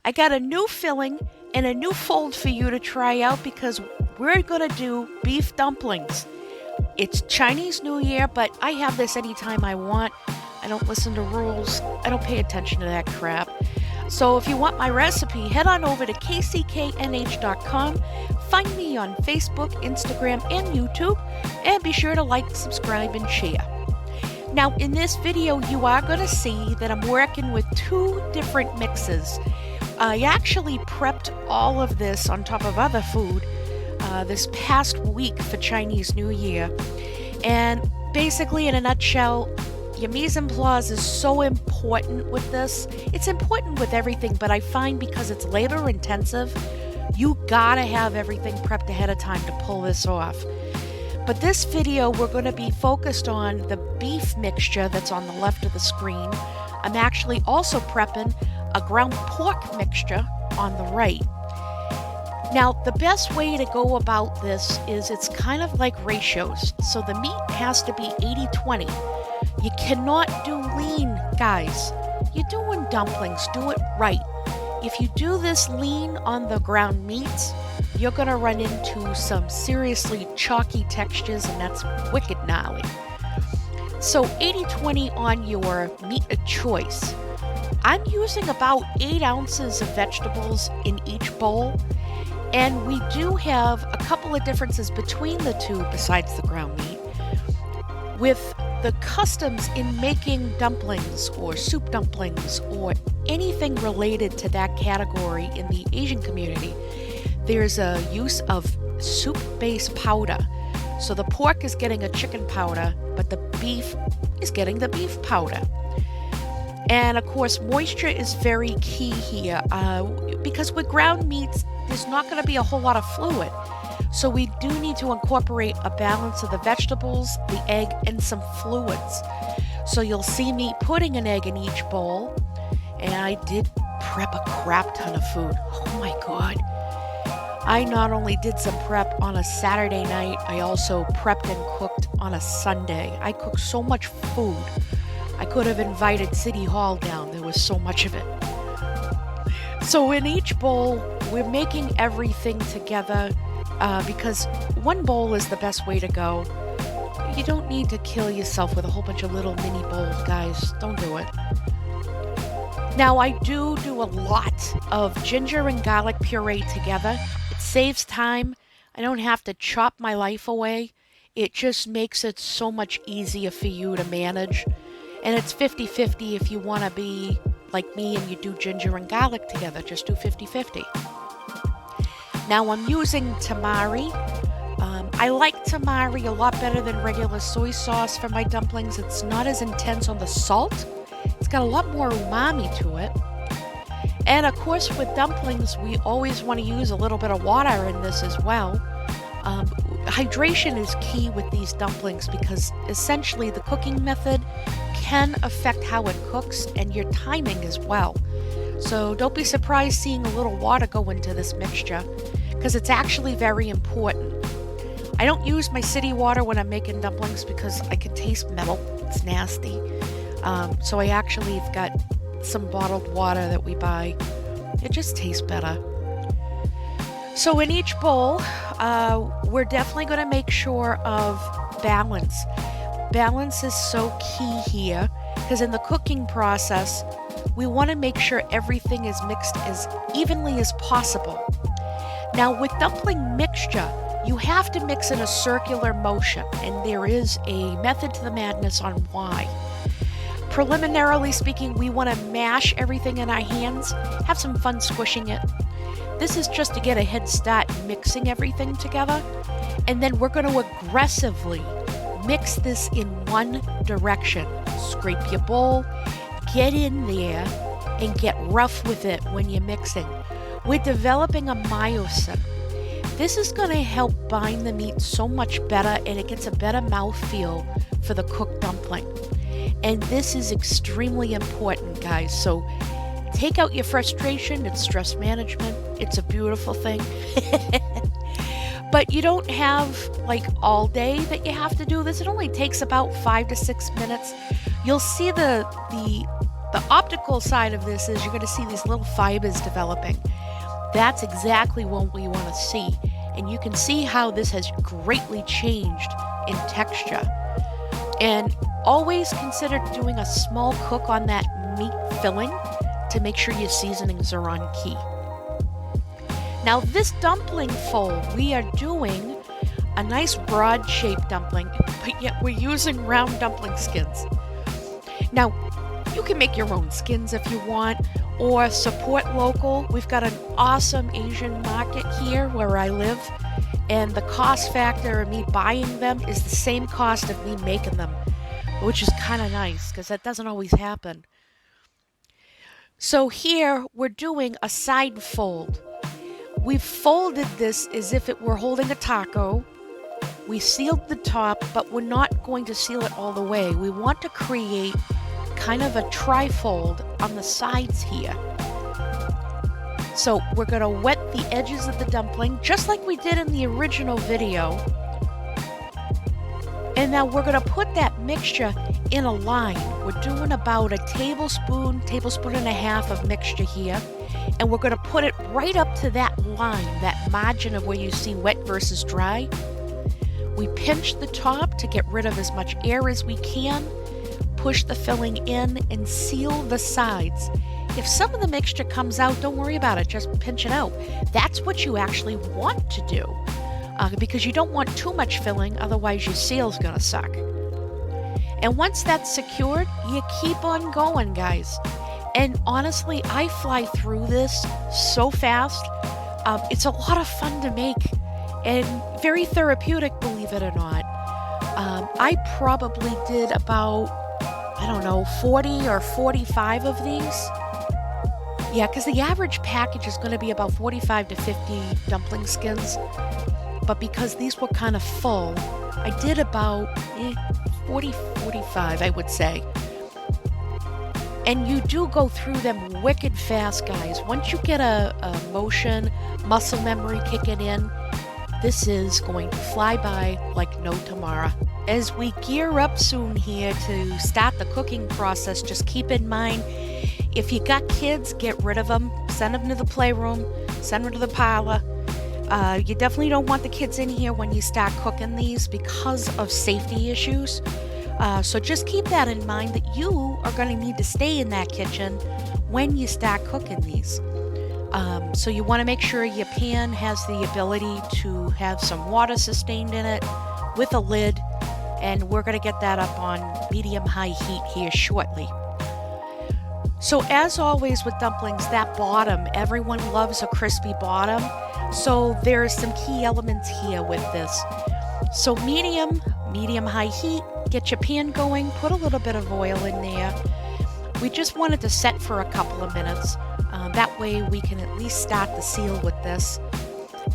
I got a new filling and a new fold for you to try out because we're gonna do beef dumplings. It's Chinese New Year, but I have this anytime I want. I don't listen to rules. I don't pay attention to that crap. So if you want my recipe, head on over to kcknh.com. Find me on Facebook, Instagram, and YouTube, and be sure to like, subscribe, and share. Now, in this video, you are going to see that I'm working with two different mixes. I actually prepped all of this on top of other food this past week for Chinese New Year. And basically, in a nutshell, your mise en place is so important with this. It's important with everything, but I find because it's labor intensive, you gotta have everything prepped ahead of time to pull this off. But this video, we're going to be focused on the beef mixture that's on the left of the screen. I'm actually also prepping a ground pork mixture on the right. Now, the best way to go about this is it's kind of like ratios. So the meat has to be 80-20. You cannot do lean, guys. You're doing dumplings, do it right. If you do this lean on the ground meats, you're going to run into some seriously chalky textures, and that's wicked gnarly. So 80-20 on your meat of choice. I'm using about 8 ounces of vegetables in each bowl, and we do have a couple of differences between the two besides the ground meat. With the customs in making dumplings or soup dumplings or anything related to that category in the Asian community, there's a use of soup-based powder. So the pork is getting a chicken powder, but the beef is getting the beef powder. And of course, moisture is very key here because with ground meats, there's not going to be a whole lot of fluid. So we do need to incorporate a balance of the vegetables, the egg, and some fluids. So you'll see me putting an egg in each bowl. And I did prep a crap ton of food. Oh my God. I not only did some prep on a Saturday night, I also prepped and cooked on a Sunday. I cooked so much food. I could have invited City Hall down. There was so much of it. So in each bowl, we're making everything together because one bowl is the best way to go. You don't need to kill yourself with a whole bunch of little mini bowls, guys. Don't do it. Now, I do a lot of ginger and garlic puree together. It saves time. I don't have to chop my life away. It just makes it so much easier for you to manage. And it's 50-50 if you want to be like me and you do ginger and garlic together. Just do 50-50. Now, I'm using tamari. I like tamari a lot better than regular soy sauce for my dumplings. It's not as intense on the salt. It's got a lot more umami to it. And of course, with dumplings, we always want to use a little bit of water in this as well. Hydration is key with these dumplings because essentially the cooking method can affect how it cooks and your timing as well. So don't be surprised seeing a little water go into this mixture because it's actually very important. I don't use my city water when I'm making dumplings because I can taste metal. It's nasty. So I actually have got some bottled water that we buy. It just tastes better. So in each bowl, we're definitely going to make sure of balance. Balance is so key here because in the cooking process, we want to make sure everything is mixed as evenly as possible. Now with dumpling mixture, you have to mix in a circular motion, and there is a method to the madness on why. Preliminarily speaking, we want to mash everything in our hands, have some fun squishing it. This is just to get a head start mixing everything together. And then we're going to aggressively mix this in one direction. Scrape your bowl, get in there, and get rough with it when you're mixing. We're developing a myosin. This is going to help bind the meat so much better, and it gets a better mouthfeel for the cooked dumpling. And this is extremely important, guys. So take out your frustration. It's stress management. It's a beautiful thing. But you don't have like all day that you have to do this. It only takes about 5 to 6 minutes. You'll see the The optical side of this is you're going to see these little fibers developing. That's exactly what we want to see. And you can see how this has greatly changed in texture. And always consider doing a small cook on that meat filling to make sure your seasonings are on key. Now this dumpling fold, we are doing a nice broad shaped dumpling, but yet we're using round dumpling skins. Now, you can make your own skins if you want, or support local. We've got an awesome Asian market here where I live, and the cost factor of me buying them is the same cost of me making them, which is kind of nice because that doesn't always happen. So here we're doing a side fold. We've folded this as if it were holding a taco. We sealed the top, but we're not going to seal it all the way. We want to create kind of a tri-fold on the sides here. So we're going to wet the edges of the dumpling, just like we did in the original video. And now we're going to put that mixture in a line. We're doing about a tablespoon and a half of mixture here. And we're going to put it right up to that line, that margin of where you see wet versus dry. We pinch the top to get rid of as much air as we can, push the filling in, and seal the sides. If some of the mixture comes out, don't worry about it, just pinch it out. That's what you actually want to do, because you don't want too much filling, otherwise your seal's gonna suck. And once that's secured, you keep on going, guys. And honestly, I fly through this so fast. It's a lot of fun to make and very therapeutic, believe it or not. I probably did about, 40 or 45 of these. Yeah, because the average package is going to be about 45 to 50 dumpling skins. But because these were kind of full, I did about 40, 45, I would say. And you do go through them wicked fast, guys. Once you get a motion, muscle memory kicking in, this is going to fly by like no tomorrow. As we gear up soon here to start the cooking process, just keep in mind, if you got kids, get rid of them. Send them to the playroom, send them to the parlor. You definitely don't want the kids in here when you start cooking these because of safety issues. So just keep that in mind, that you are going to need to stay in that kitchen when you start cooking these. So you want to make sure your pan has the ability to have some water sustained in it with a lid, and we're going to get that up on medium-high heat here shortly. So as always with dumplings, that bottom, everyone loves a crispy bottom. So there's some key elements here with this. So medium-high heat, get your pan going, put a little bit of oil in there. We just want it to set for a couple of minutes. That way we can at least start the seal with this.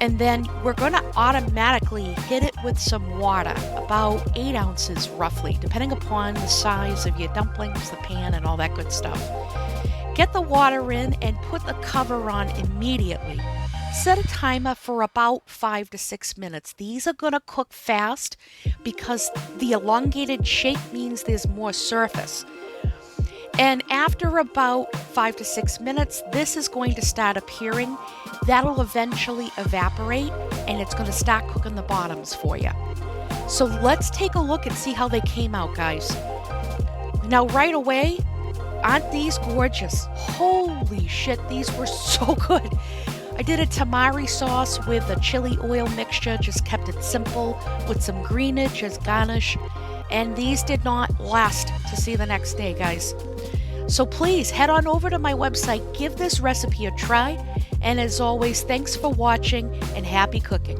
And then we're going to automatically hit it with some water, about 8 ounces roughly, depending upon the size of your dumplings, the pan, and all that good stuff. Get the water in and put the cover on immediately. Set a timer for about 5 to 6 minutes. These are going to cook fast because the elongated shape means there's more surface. And after about 5 to 6 minutes, this is going to start appearing. That'll eventually evaporate, and it's going to start cooking the bottoms for you. So let's take a look and see how they came out, guys. Now, right away, aren't these gorgeous? Holy shit, these were so good. I did a tamari sauce with a chili oil mixture, just kept it simple with some greenage as garnish. And these did not last to see the next day, guys. So please head on over to my website, give this recipe a try, and as always, thanks for watching and happy cooking.